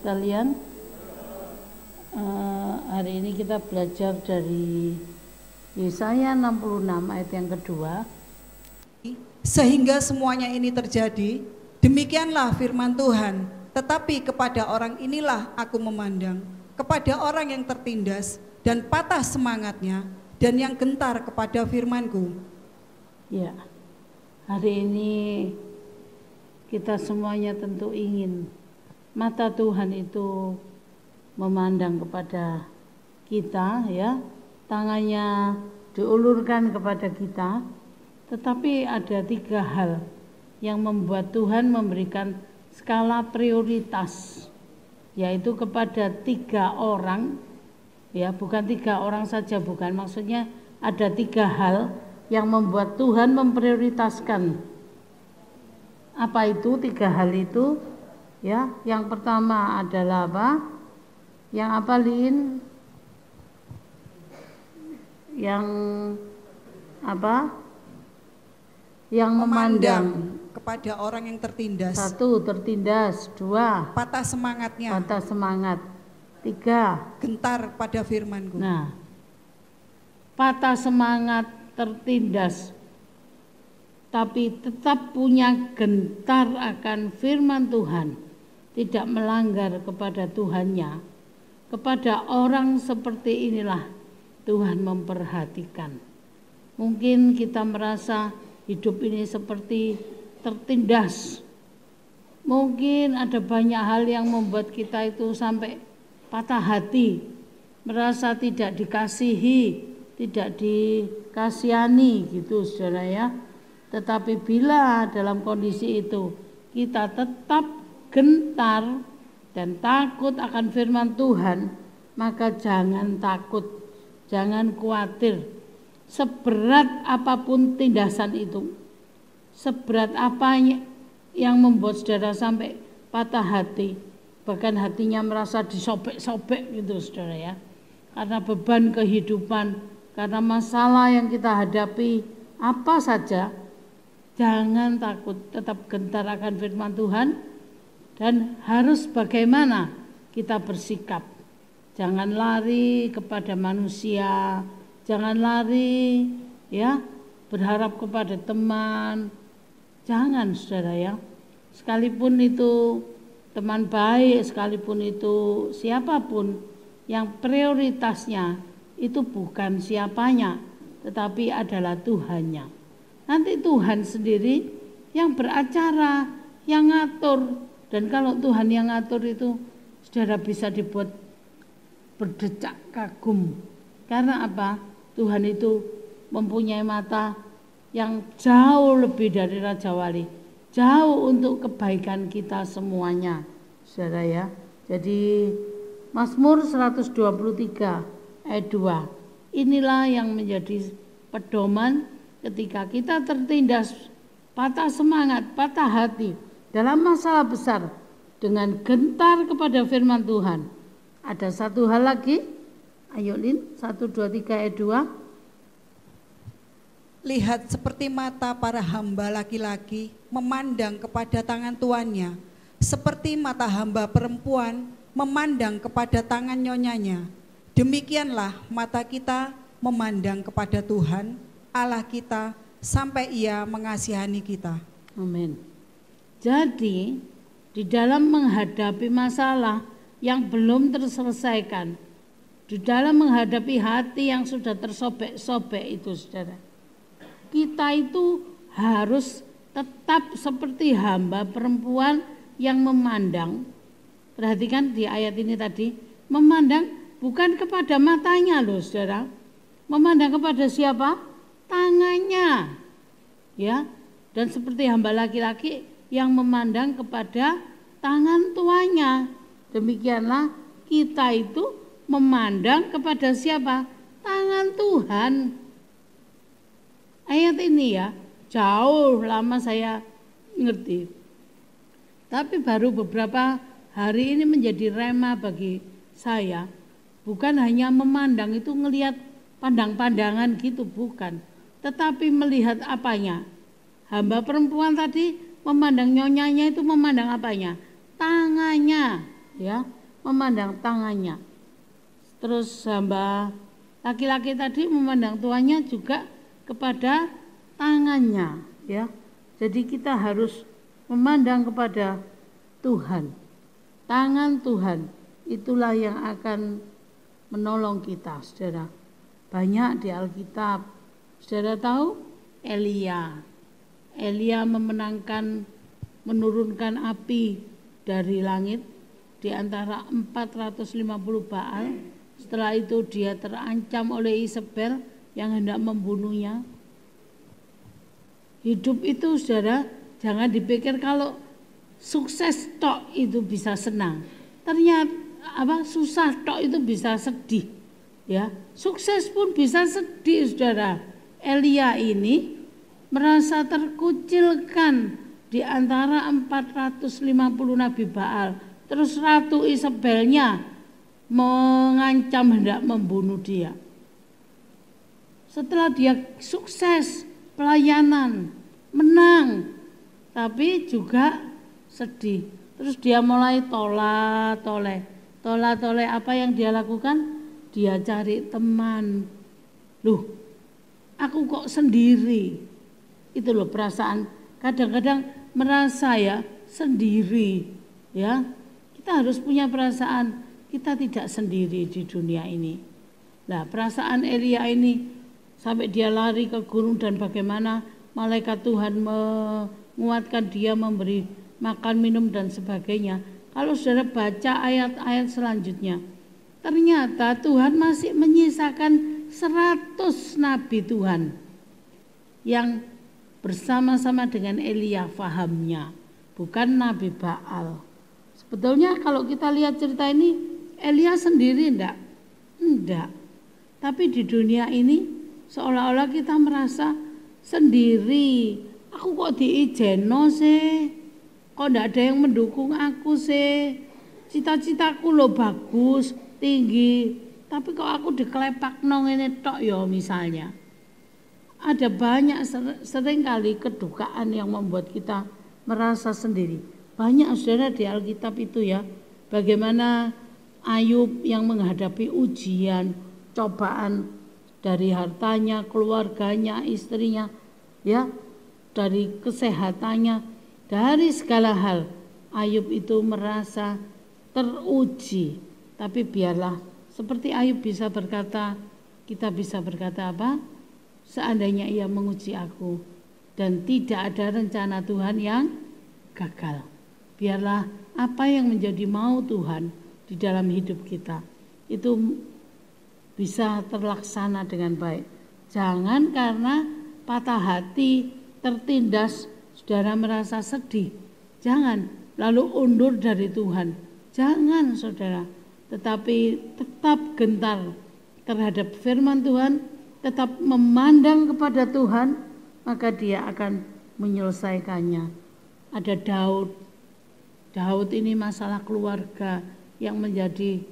Sekalian, hari ini kita belajar dari Yesaya 66 ayat yang kedua. Sehingga semuanya ini terjadi, demikianlah firman Tuhan, tetapi kepada orang inilah aku memandang, kepada orang yang tertindas dan patah semangatnya, dan yang gentar kepada firman-Ku. Ya, hari ini kita semuanya tentu ingin mata Tuhan itu memandang kepada kita, ya, tangannya diulurkan kepada kita. Tetapi ada 3 hal yang membuat Tuhan memberikan skala prioritas, yaitu kepada 3 orang, ya, bukan 3 orang saja, bukan, maksudnya ada 3 hal yang membuat Tuhan memprioritaskan. Apa itu 3 hal itu? Ya, yang pertama adalah apa? Yang apa, Lin? Yang apa? Yang memandang kepada orang yang tertindas. 1, tertindas. 2, patah semangatnya. Patah semangat. 3, gentar pada firman-Ku. Nah, patah semangat, tertindas, tapi tetap punya gentar akan firman Tuhan, tidak melanggar kepada Tuhannya. Kepada orang seperti inilah Tuhan memperhatikan. Mungkin kita merasa hidup ini seperti tertindas. Mungkin ada banyak hal yang membuat kita itu sampai patah hati, merasa tidak dikasihi, tidak dikasihani gitu, saudara ya. Tetapi bila dalam kondisi itu kita tetap gentar dan takut akan firman Tuhan, maka jangan takut, jangan khawatir. Seberat apapun tindasan itu, seberat apa yang membuat saudara sampai patah hati, bahkan hatinya merasa disobek-sobek gitu, saudara ya, karena beban kehidupan, karena masalah yang kita hadapi apa saja, jangan takut, tetap gentar akan firman Tuhan. Dan harus bagaimana kita bersikap. Jangan lari kepada manusia, jangan lari, ya, berharap kepada teman. Jangan, saudara ya. Sekalipun itu teman baik, sekalipun itu siapapun, yang prioritasnya itu bukan siapanya, tetapi adalah Tuhannya. Nanti Tuhan sendiri yang beracara, yang ngatur. Dan kalau Tuhan yang ngatur itu, saudara bisa dibuat berdecak kagum. Karena apa? Tuhan itu mempunyai mata yang jauh lebih dari Raja Wali, jauh untuk kebaikan kita semuanya, saudara ya. Jadi Mazmur 123 ayat 2, inilah yang menjadi pedoman ketika kita tertindas, patah semangat, patah hati dalam masalah besar, dengan gentar kepada firman Tuhan. Ada 1 hal lagi, ayo Lin, 1, 2, 3 ayat 2. Lihat seperti mata para hamba laki-laki memandang kepada tangan tuannya, seperti mata hamba perempuan memandang kepada tangan nyonyanya. Demikianlah mata kita memandang kepada Tuhan Allah kita sampai Ia mengasihani kita. Amin. Jadi di dalam menghadapi masalah yang belum terselesaikan, di dalam menghadapi hati yang sudah tersobek-sobek itu, saudara, kita itu harus tetap seperti hamba perempuan yang memandang. Perhatikan di ayat ini tadi, memandang bukan kepada matanya loh, saudara. Memandang kepada siapa? Tangannya. Ya, dan seperti hamba laki-laki yang memandang kepada tangan tuanya. Demikianlah kita itu memandang kepada siapa? Tangan Tuhan. Ayat ini ya, jauh lama saya ngerti. Tapi baru beberapa hari ini menjadi rema bagi saya. Bukan hanya memandang itu ngelihat pandang-pandangan gitu, bukan. Tetapi melihat apanya. Hamba perempuan tadi memandang nyonyanya itu memandang apanya? Tangannya, ya, memandang tangannya. Terus hamba laki-laki tadi memandang tuannya juga kepada tangannya, ya. Jadi kita harus memandang kepada Tuhan. Tangan Tuhan itulah yang akan menolong kita, saudara. Banyak di Alkitab, saudara tahu Elia menurunkan api dari langit di antara 450 Baal. Setelah itu dia terancam oleh Isabel yang hendak membunuhnya. Hidup itu, saudara, jangan dipikir kalau sukses tok itu bisa senang. Ternyata susah tok itu bisa sedih. Ya, sukses pun bisa sedih, saudara. Elia ini merasa terkucilkan di antara 450 nabi Baal. Terus Ratu Isabelnya mengancam hendak membunuh dia. Setelah dia sukses pelayanan, menang, tapi juga sedih. Terus dia mulai tolak-toleh. Apa yang dia lakukan? Dia cari teman. Loh, aku kok sendiri? Itu loh perasaan. Kadang-kadang merasa ya sendiri, ya. Kita harus punya perasaan kita tidak sendiri di dunia ini. Nah, perasaan Elia ini sampai dia lari ke gunung dan bagaimana malaikat Tuhan menguatkan dia, memberi makan, minum dan sebagainya. Kalau saudara baca ayat-ayat selanjutnya, ternyata Tuhan masih menyisakan 100 nabi Tuhan yang bersama-sama dengan Elia fahamnya, bukan nabi Baal. Sebetulnya kalau kita lihat cerita ini, Elia sendiri enggak. Tapi di dunia ini seolah-olah kita merasa sendiri. Aku kok diijeno sih? Kok enggak ada yang mendukung aku sih? Cita-citaku lo bagus, tinggi, tapi kok aku diklepakno ngene tok ya misalnya. Ada banyak seringkali kedukaan yang membuat kita merasa sendiri. Banyak saudara di Alkitab itu ya, bagaimana Ayub yang menghadapi ujian, cobaan dari hartanya, keluarganya, istrinya, ya, dari kesehatannya, dari segala hal. Ayub itu merasa teruji. Tapi biarlah seperti Ayub bisa berkata, kita bisa berkata apa? Seandainya ia menguji aku dan tidak ada rencana Tuhan yang gagal. Biarlah apa yang menjadi mau Tuhan di dalam hidup kita itu bisa terlaksana dengan baik. Jangan karena patah hati, tertindas, saudara merasa sedih. Jangan lalu undur dari Tuhan. Jangan saudara, tetapi tetap gentar terhadap firman Tuhan, tetap memandang kepada Tuhan, maka dia akan menyelesaikannya. Ada Daud ini masalah keluarga yang menjadi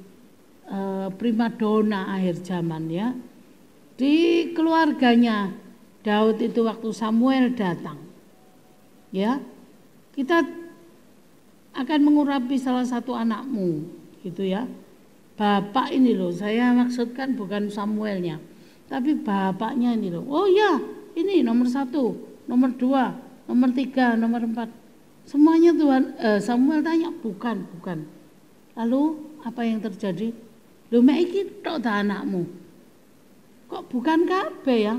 primadona akhir zaman ya. Di keluarganya Daud itu waktu Samuel datang, ya, kita akan mengurapi salah satu anakmu, gitu ya. Bapak ini loh, saya maksudkan bukan Samuelnya, tapi bapaknya ini loh. Oh ya, ini nomor 1, nomor 2. nomor 3, nomor 4. Semuanya Samuel tanya, bukan. Lalu apa yang terjadi? Lho mek iki tok ta anakmu. Kok bukan kabeh ya?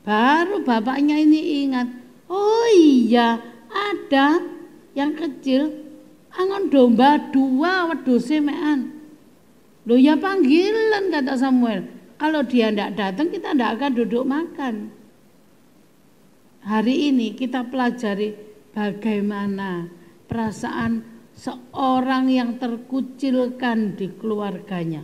Baru bapaknya ini ingat, oh iya ada yang kecil angon domba 2 wedhuse mekan. Loh ya panggilan kata Samuel. Kalau dia tidak datang kita tidak akan duduk makan. Hari ini kita pelajari bagaimana perasaan seorang yang terkucilkan di keluarganya.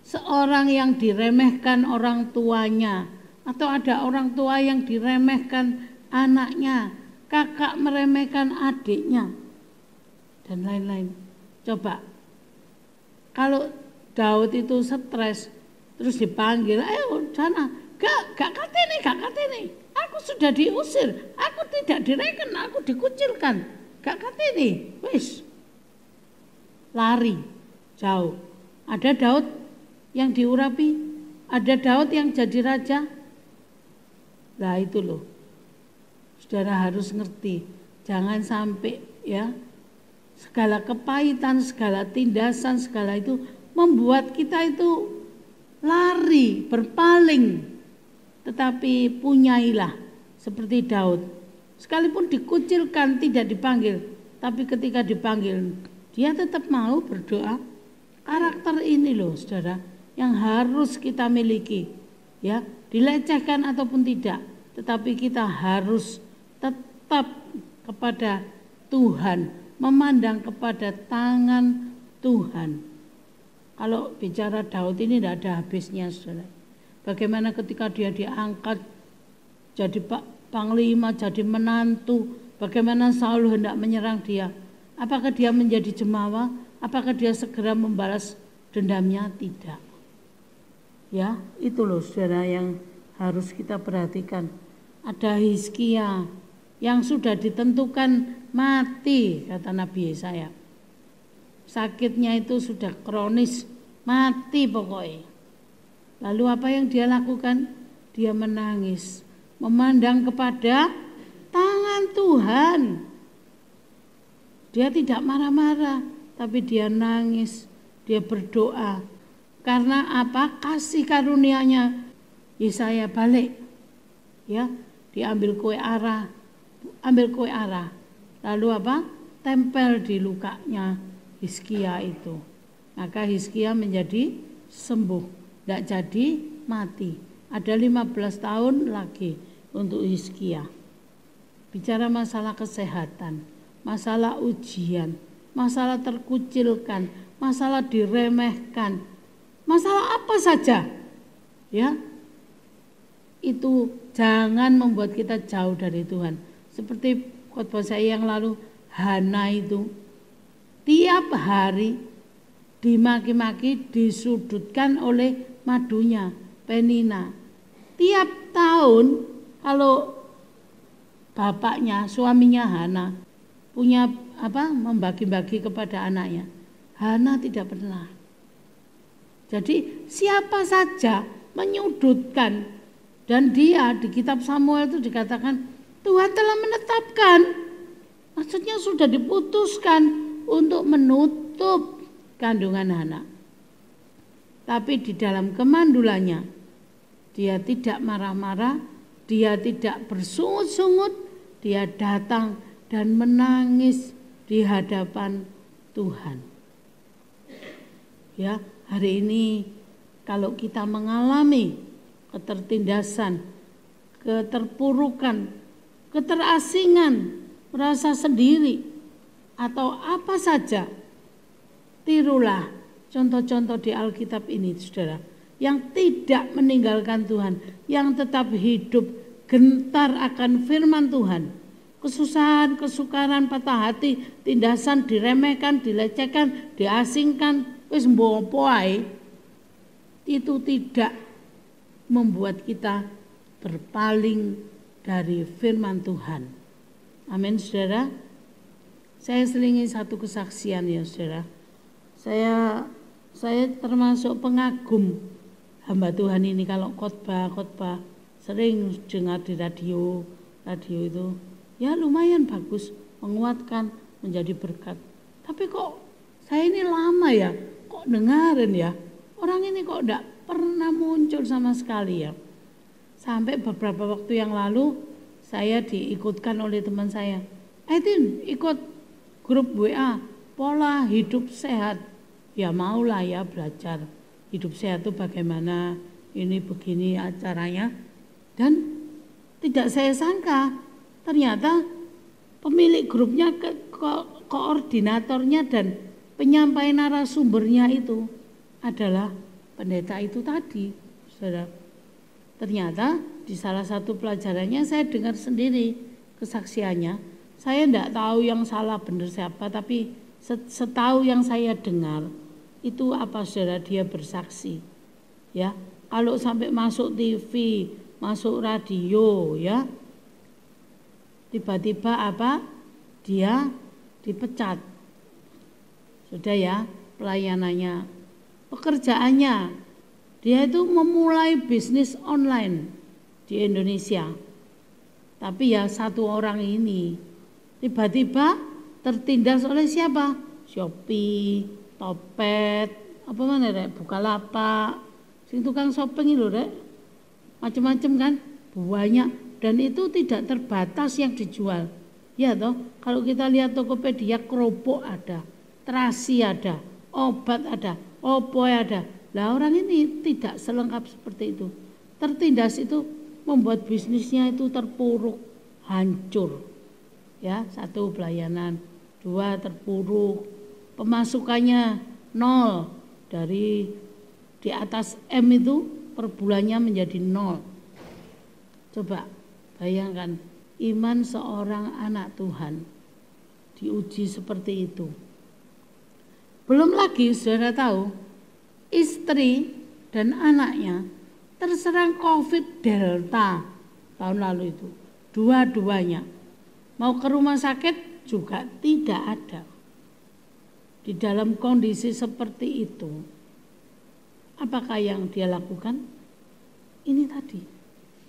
Seorang yang diremehkan orang tuanya. Atau ada orang tua yang diremehkan anaknya, kakak meremehkan adiknya, dan lain-lain. Coba, kalau Daud itu stres, terus dipanggil, ayo sana, gak katene, aku sudah diusir, aku tidak direken, aku dikucilkan, gak katene, wis, lari, jauh. Ada Daud yang diurapi, ada Daud yang jadi raja. Nah itu loh, saudara harus ngerti, jangan sampai ya segala kepahitan, segala tindasan, segala itu membuat kita itu lari, berpaling. Tetapi punyailah seperti Daud, sekalipun dikucilkan, tidak dipanggil, tapi ketika dipanggil dia tetap mau berdoa. Karakter ini loh saudara yang harus kita miliki, ya, dilecehkan ataupun tidak, tetapi kita harus tetap kepada Tuhan, memandang kepada tangan Tuhan. Kalau bicara Daud ini tidak ada habisnya saudara. Bagaimana ketika dia diangkat jadi panglima, jadi menantu, bagaimana Saul hendak menyerang dia. Apakah dia menjadi jemawa? Apakah dia segera membalas dendamnya? Tidak. Ya, itu loh saudara yang harus kita perhatikan. Ada Hizkia yang sudah ditentukan mati, kata Nabi Yesaya. Sakitnya itu sudah kronis, mati pokoknya. Lalu apa yang dia lakukan? Dia menangis, memandang kepada tangan Tuhan. Dia tidak marah-marah, tapi dia nangis, dia berdoa. Karena apa? Kasih karunia-Nya. Yesaya balik, ya, diambil kue arah, lalu apa? Tempel di lukanya Hizkia itu. Maka Hizkia menjadi sembuh, tidak jadi mati. Ada 15 tahun lagi untuk Hizkia. Bicara masalah kesehatan, masalah ujian, masalah terkucilkan, masalah diremehkan, masalah apa saja, ya, itu jangan membuat kita jauh dari Tuhan. Seperti khotbah saya yang lalu, Hana itu tiap hari dimaki-maki, disudutkan oleh madunya, Penina. Tiap tahun kalau bapaknya, suaminya Hana punya membagi-bagi kepada anaknya, Hana tidak pernah. Jadi siapa saja menyudutkan, dan dia di kitab Samuel itu dikatakan Tuhan telah menetapkan, maksudnya sudah diputuskan untuk menutup kandungan Hana. Tapi di dalam kemandulannya dia tidak marah-marah, dia tidak bersungut-sungut, dia datang dan menangis di hadapan Tuhan. Ya, hari ini kalau kita mengalami ketertindasan, keterpurukan, keterasingan, merasa sendiri, atau apa saja, tirulah contoh-contoh di Alkitab ini, saudara, yang tidak meninggalkan Tuhan, yang tetap hidup, gentar akan firman Tuhan. Kesusahan, kesukaran, patah hati, tindasan, diremehkan, dilecehkan, diasingkan, wis mbopo ae, itu tidak membuat kita berpaling dari firman Tuhan. Amin, saudara. Saya selingi satu kesaksian ya, saudara. Saya termasuk pengagum hamba Tuhan ini. Kalau khotbah sering dengar di radio, radio itu ya lumayan bagus, menguatkan, menjadi berkat. Tapi kok saya ini lama ya, kok dengerin ya, orang ini kok enggak pernah muncul sama sekali ya. Sampai beberapa waktu yang lalu saya diikutkan oleh teman saya, Tin ikut grup WA pola hidup sehat. Ya maulah ya belajar hidup sehat itu bagaimana, ini begini acaranya. Dan tidak saya sangka ternyata pemilik grupnya, koordinatornya dan penyampaian narasumbernya itu adalah pendeta itu tadi, saudara. Ternyata di salah satu pelajarannya saya dengar sendiri kesaksiannya. Saya tidak tahu yang salah benar siapa, tapi setahu yang saya dengar itu apa, saudara, dia bersaksi. Ya, kalau sampai masuk TV, masuk radio, ya, tiba-tiba apa? Dia dipecat. Sudah ya, pelayanannya, pekerjaannya, dia itu memulai bisnis online di Indonesia. Tapi ya satu orang ini tiba-tiba tertindas oleh siapa? Shopee, Topet, apa mana rek? Bukalapak, sing tukang shopping itu rek, macam-macam kan, banyak. Dan itu tidak terbatas yang dijual. Ya toh, kalau kita lihat Tokopedia, kerupuk ada, terasi ada, obat ada, opo ada. Lah orang ini tidak selengkap seperti itu. Tertindas itu membuat bisnisnya itu terpuruk, hancur. Ya, satu pelayanan, dua terpuruk, pemasukannya nol, dari di atas M itu per bulannya menjadi nol. Coba bayangkan iman seorang anak Tuhan diuji seperti itu. Belum lagi saudara tahu istri dan anaknya terserang COVID Delta tahun lalu itu. Dua-duanya mau ke rumah sakit juga tidak ada. Di dalam kondisi seperti itu, apakah yang dia lakukan? Ini tadi,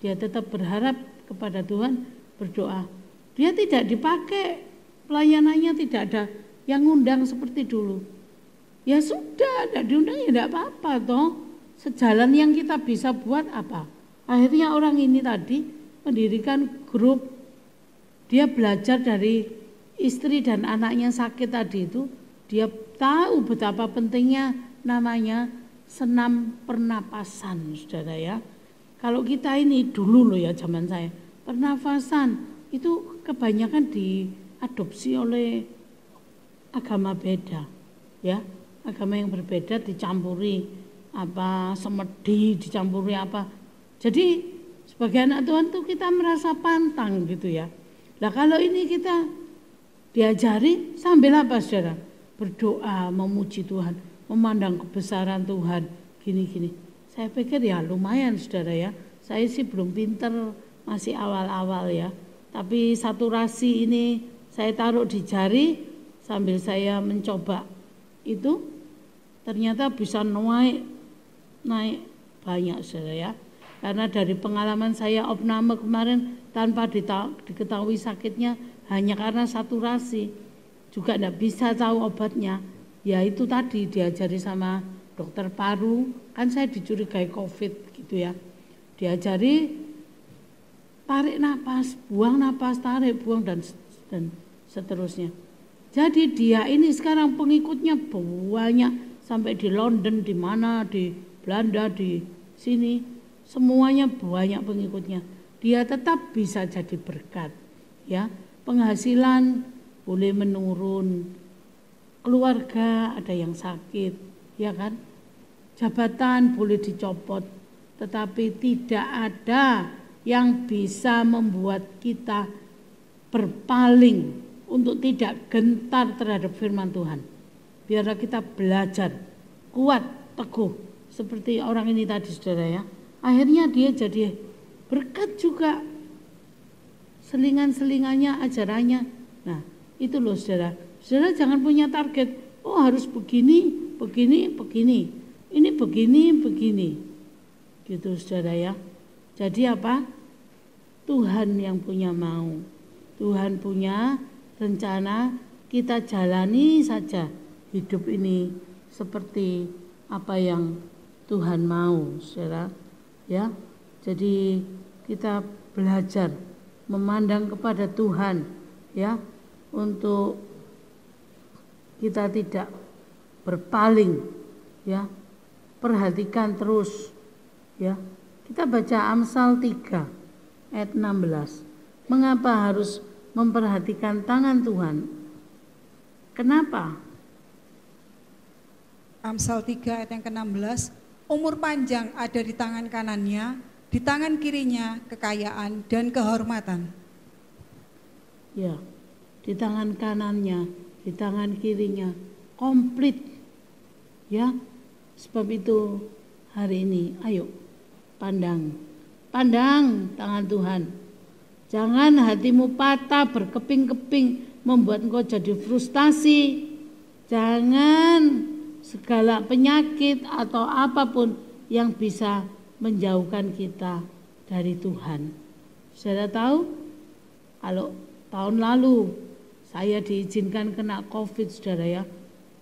dia tetap berharap kepada Tuhan, berdoa. Dia tidak dipakai, pelayanannya tidak ada yang ngundang seperti dulu. Ya sudah, tidak diundang ya tidak apa-apa toh. Sejalan yang kita bisa buat apa? Akhirnya orang ini tadi mendirikan grup. Dia belajar dari istri dan anaknya sakit tadi itu. Dia tahu betapa pentingnya namanya senam pernapasan, saudara ya. Kalau kita ini dulu loh ya zaman saya, pernafasan itu kebanyakan diadopsi oleh agama beda, ya. Agama yang berbeda dicampuri apa semedi, dicampuri apa. Jadi sebagai anak Tuhan tuh kita merasa pantang gitu ya. Nah kalau ini kita diajari sambil apa, saudara? Berdoa, memuji Tuhan, memandang kebesaran Tuhan, gini-gini. Saya pikir ya lumayan, saudara ya. Saya sih belum pinter, masih awal-awal ya. Tapi saturasi ini saya taruh di jari sambil saya mencoba itu ternyata bisa naik banyak, saudara ya. Karena dari pengalaman saya opname kemarin tanpa diketahui sakitnya hanya karena saturasi. Juga tidak bisa tahu obatnya, ya itu tadi diajari sama dokter paru, kan saya dicurigai COVID gitu ya, diajari tarik napas, buang napas, tarik, buang dan seterusnya. Jadi dia ini sekarang pengikutnya banyak, sampai di London, di mana, di Belanda, di sini, semuanya banyak pengikutnya. Dia tetap bisa jadi berkat, ya, penghasilan boleh menurun, keluarga ada yang sakit, ya kan, jabatan boleh dicopot, tetapi tidak ada yang bisa membuat kita berpaling untuk tidak gentar terhadap firman Tuhan. Biarlah kita belajar kuat, teguh, seperti orang ini tadi, saudara ya. Akhirnya dia jadi berkat juga, selingan-selingannya, ajarannya. Nah, itu loh saudara. Saudara jangan punya target, oh harus begini, begini, begini. Ini begini, begini. Gitu saudara ya. Jadi apa? Tuhan yang punya mau. Tuhan punya rencana, kita jalani saja hidup ini seperti apa yang Tuhan mau, saudara. Ya, jadi kita belajar memandang kepada Tuhan, ya, untuk kita tidak berpaling, ya. Perhatikan terus, ya. Kita baca Amsal 3 ayat 16. Mengapa harus memperhatikan tangan Tuhan? Kenapa? Amsal 3 ayat yang ke-16, umur panjang ada di tangan kanannya, di tangan kirinya kekayaan dan kehormatan. Ya, di tangan kanannya, di tangan kirinya, komplit. Ya, sebab itu hari ini, ayo pandang tangan Tuhan. Jangan hatimu patah, berkeping-keping, membuat engkau jadi frustasi. Jangan segala penyakit atau apapun yang bisa menjauhkan kita dari Tuhan. Saudara tahu, kalau tahun lalu saya diizinkan kena COVID, saudara ya.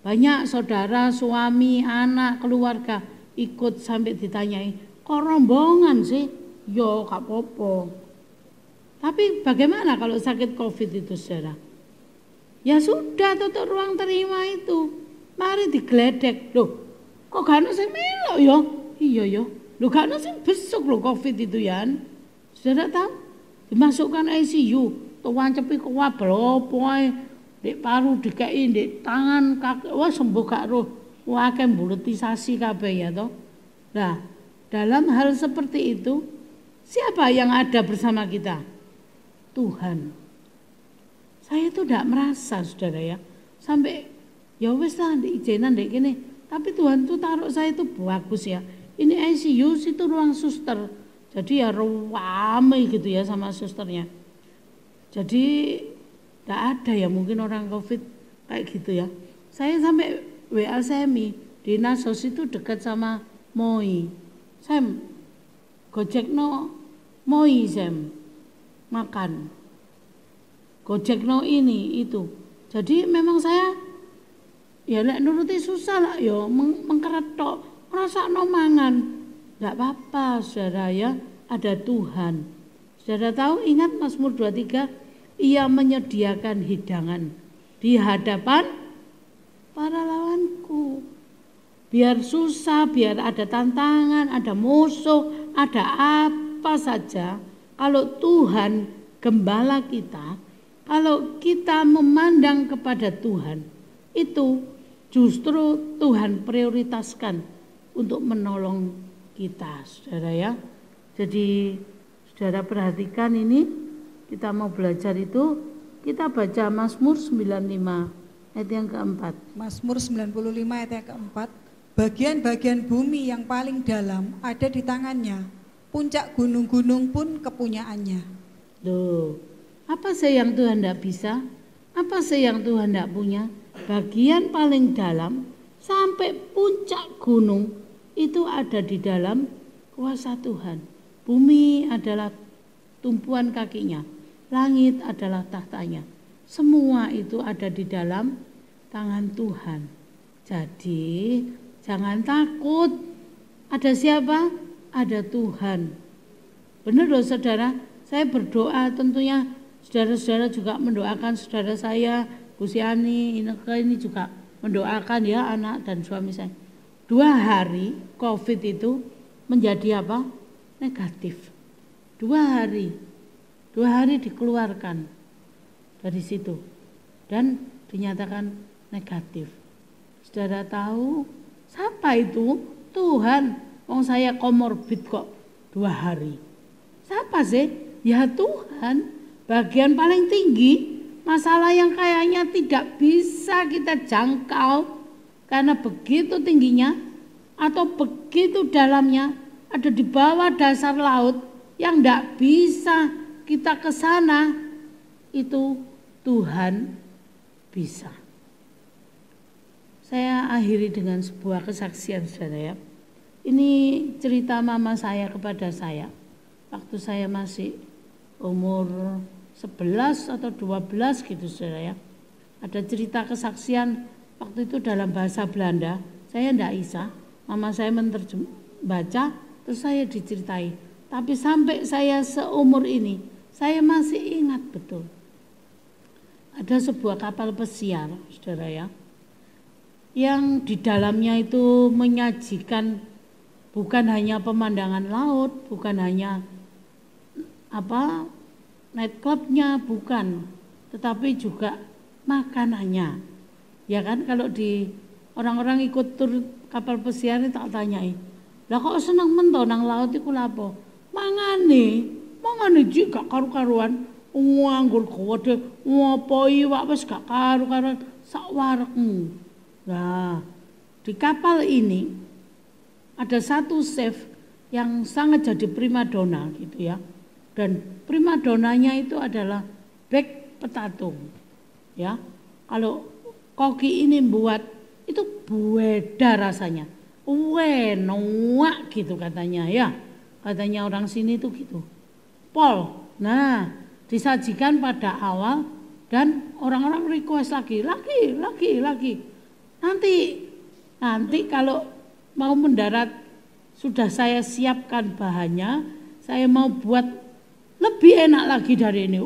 Banyak saudara, suami, anak, keluarga ikut sampai ditanyai, kok rombongan sih? Yo, gak apa-apa. Tapi bagaimana kalau sakit COVID itu, saudara? Ya sudah, tutup ruang terima itu. Mari digledek. Loh, kok gak ada sing melok ya? Iya ya. Loh, gak ada sing besok loh COVID itu ya. Saudara tahu? Dimasukkan ICU, tuwancepi kewabel apa ndek paru dikei ndek tangan kaki, wah sembuh gak roh. Wah akeh mbulutisasi kabeh ya toh. Nah, dalam hal seperti itu, siapa yang ada bersama kita? Tuhan. Saya itu tidak merasa, saudara ya, sampai ya wes lah diizinan dek gini. Tapi Tuhan tuh taruh saya itu bagus ya. Ini ICU situ ruang suster, jadi ya ramai gitu ya sama susternya. Jadi tidak ada ya mungkin orang COVID kayak gitu ya. Saya sampai WA Semi di Nasos itu dekat sama Moi. Sem, gojekno Moi Sem, makan. Gojekno ini itu. Jadi memang saya ya lek nuruti susah lah ya mengkeretok, ngrasakno mangan. Enggak apa-apa, saudara ya, ada Tuhan. Saudara tahu, ingat Mazmur 23, Ia menyediakan hidangan di hadapan para lawanku. Biar susah, biar ada tantangan, ada musuh, ada apa saja, kalau Tuhan gembala kita, kalau kita memandang kepada Tuhan, itu justru Tuhan prioritaskan untuk menolong kita, saudara ya. Jadi saudara perhatikan ini, kita mau belajar itu, kita baca Mazmur 95 ayat yang keempat. Mazmur 95 ayat yang keempat, bagian-bagian bumi yang paling dalam ada di tangannya, puncak gunung-gunung pun kepunyaannya. Loh, apa sih yang Tuhan tidak bisa? Apa sih yang Tuhan tidak punya? Bagian paling dalam sampai puncak gunung itu ada di dalam kuasa Tuhan. Bumi adalah tumpuan kakinya, langit adalah tahtanya. Semua itu ada di dalam tangan Tuhan. Jadi jangan takut. Ada siapa? Ada Tuhan. Benar loh saudara. Saya berdoa, tentunya saudara-saudara juga mendoakan saudara saya, Gusiani, Ineke ini juga mendoakan ya anak dan suami saya. 2 hari COVID itu menjadi apa? Negatif. 2 hari. 2 hari dikeluarkan dari situ dan dinyatakan negatif. Saudara tahu siapa itu? Tuhan. Wong saya komorbid kok 2 hari. Siapa sih? Ya Tuhan. Bagian paling tinggi, masalah yang kayaknya tidak bisa kita jangkau karena begitu tingginya atau begitu dalamnya, ada di bawah dasar laut yang tidak bisa kita ke sana, itu Tuhan bisa. Saya akhiri dengan sebuah kesaksian, saudara ya. Ini cerita mama saya kepada saya waktu saya masih umur 11 atau 12 gitu saudara ya. Ada cerita kesaksian waktu itu dalam bahasa Belanda. Saya enggak bisa, mama saya baca terus saya diceritai. Tapi sampai saya seumur ini saya masih ingat betul. Ada sebuah kapal pesiar saudara ya, yang di dalamnya itu menyajikan bukan hanya pemandangan laut, bukan hanya nightclubnya, bukan, tetapi juga makanannya. Ya kan, kalau di orang-orang ikut tur kapal pesiar ini tak tanyai, lah kok seneng mento nang laut iku lapo? Mangane jik gak karu-karuan, nganggur gede, ngopo iwak wis gak karu-karuan sak warekmu. Nah, di kapal ini ada satu chef yang sangat jadi primadona gitu ya. Dan primadonanya itu adalah baked potato. Ya. Kalau koki ini buat itu beda rasanya. Enak gitu katanya ya. Katanya orang sini itu gitu. Pol. Nah, disajikan pada awal dan orang-orang request lagi. Nanti kalau mau mendarat sudah saya siapkan bahannya, saya mau buat lebih enak lagi dari ini.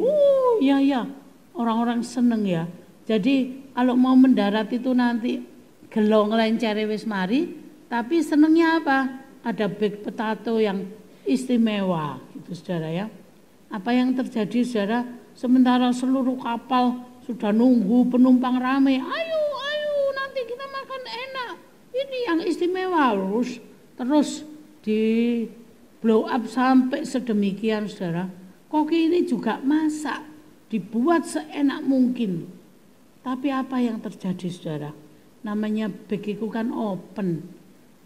Ya, orang-orang seneng ya. Jadi kalau mau mendarat itu nanti gelong lencere wis mari, tapi senengnya apa? Ada baked potato yang istimewa gitu saudara ya. Apa yang terjadi saudara? Sementara seluruh kapal sudah nunggu penumpang ramai. Ayo nanti kita makan enak. Ini yang istimewa terus di blow up sampai sedemikian saudara. Koki ini juga masak, dibuat seenak mungkin. Tapi apa yang terjadi saudara? Namanya begitu kan open.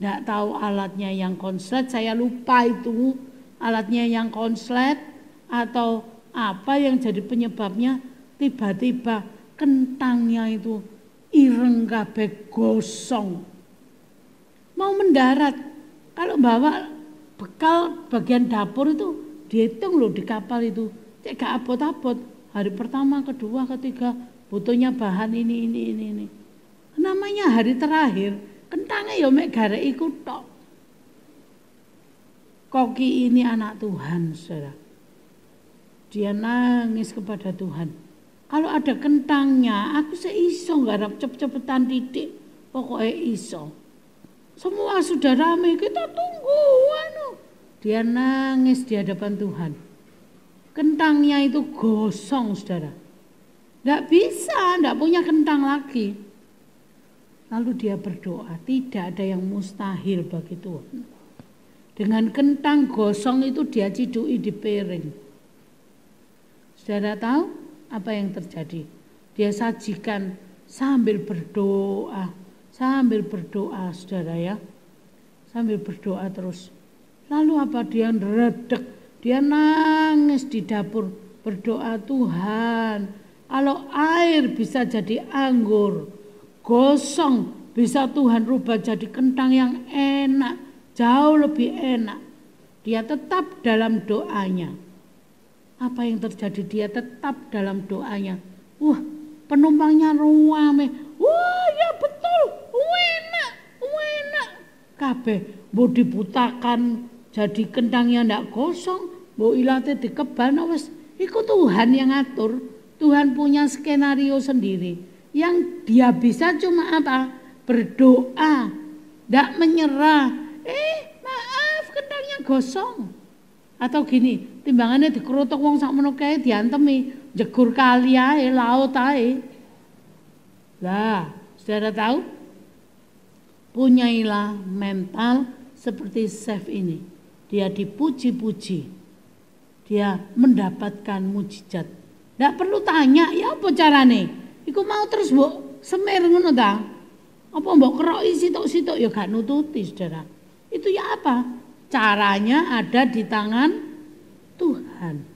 Nggak tahu alatnya yang konslet, saya lupa itu alatnya yang konslet atau apa yang jadi penyebabnya. Tiba-tiba kentangnya itu ireng kabeh gosong. Mau mendarat, kalau bawa bekal bagian dapur itu dihitung loh di kapal itu. Cek gak abot-abot. Hari pertama, kedua, ketiga butuhnya bahan ini. Namanya hari terakhir, kentangnya ya mek garek iku tok. Koki ini anak Tuhan, saudara. Dia nangis kepada Tuhan. Kalau ada kentangnya, aku seiso garap cepet-cepetan titik. Pokoknya iso. Semua sudah ramai, kita tunggu. Dia nangis di hadapan Tuhan. Kentangnya itu gosong, saudara. Tidak bisa, tidak punya kentang lagi. Lalu dia berdoa, tidak ada yang mustahil bagi Tuhan. Dengan kentang gosong itu dia cidui di piring. Saudara tahu apa yang terjadi? Dia sajikan sambil berdoa saudara ya. Sambil berdoa terus. Lalu apa? Dia ngeredek, dia nangis di dapur berdoa, Tuhan, kalau air bisa jadi anggur, gosong bisa Tuhan rubah jadi kentang yang enak, jauh lebih enak. Dia tetap dalam doanya. Apa yang terjadi? Dia tetap dalam doanya. Penumpangnya ruame. Ya betul, enak. Kabeh mbok dibutakan jadi kentangnya ndak gosong, mbok ilate dikebal wis iku Tuhan yang ngatur. Tuhan punya skenario sendiri. Yang dia bisa cuma apa? Berdoa, ndak menyerah. Maaf kentangnya gosong. Atau gini, timbangannya dikerutuk wong sakmono kae diantemi, jegur kali ae, laut ae. Lah, saudara tahu? Punyailah mental seperti chef ini. Dia dipuji-puji. Dia mendapatkan mujizat. Ndak perlu tanya, ya apa carane? Iku mau terus mbok semer ngono ta? Apa mbok keroki sitok-sitok ya gak nututi, saudara. Itu ya apa? Caranya ada di tangan Tuhan.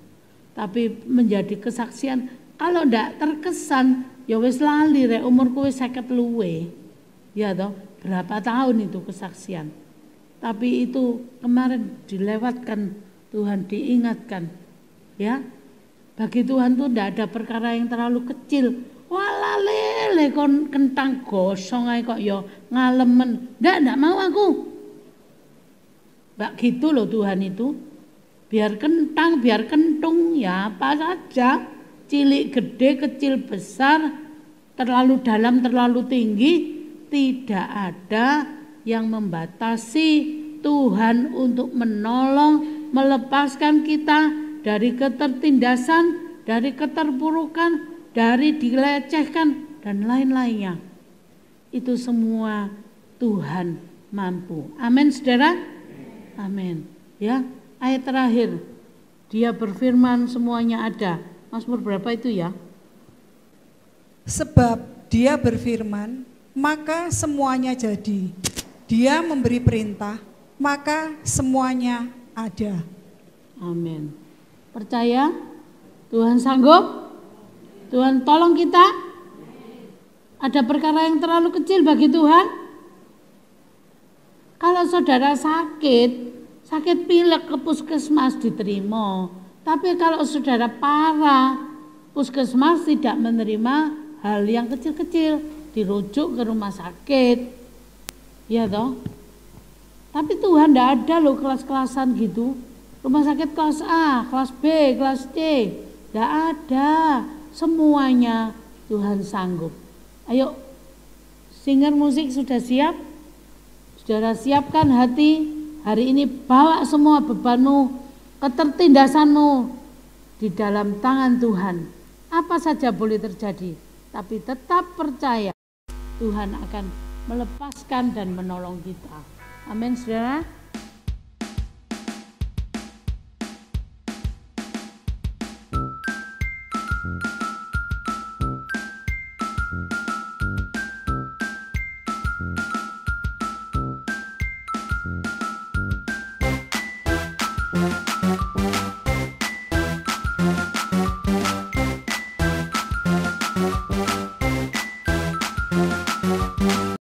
Tapi menjadi kesaksian, kalau ndak terkesan, ya wis lali rek umurku wis 50 luwe. Ya toh, berapa tahun itu kesaksian. Tapi itu kemarin dilewatkan, Tuhan diingatkan. Ya, Bagi Tuhan tuh tidak ada perkara yang terlalu kecil. Walah lele kon kentang gosong ae kok ya ngalemen. Ndak mau aku. Mbak gitu loh Tuhan itu. Biar kentang, biar kentung, ya apa saja. Cilik gede, kecil besar, terlalu dalam, terlalu tinggi. Tidak ada yang membatasi Tuhan untuk menolong, melepaskan kita dari ketertindasan, dari keterpurukan, dari dilecehkan, dan lain-lainnya. Itu semua Tuhan mampu. Amin, saudara? Amin. Ya, ayat terakhir. Dia berfirman semuanya ada. Mazmur berapa itu ya? Sebab dia berfirman, maka semuanya jadi. Dia memberi perintah, maka semuanya ada. Amin. Percaya? Tuhan sanggup? Tuhan tolong kita? Ada perkara yang terlalu kecil bagi Tuhan? Kalau saudara sakit pilek ke puskesmas diterima. Tapi kalau saudara parah, puskesmas tidak menerima hal yang kecil-kecil, dirujuk ke rumah sakit. Ya toh? Tapi Tuhan tidak ada loh kelas-kelasan gitu. Rumah sakit kelas A, kelas B, kelas C. Tidak ada. Semuanya Tuhan sanggup. Ayo, singer musik sudah siap? Saudara siapkan hati. Hari ini bawa semua bebanmu, ketertindasanmu di dalam tangan Tuhan. Apa saja boleh terjadi, tapi tetap percaya Tuhan akan melepaskan dan menolong kita. Amin, saudara.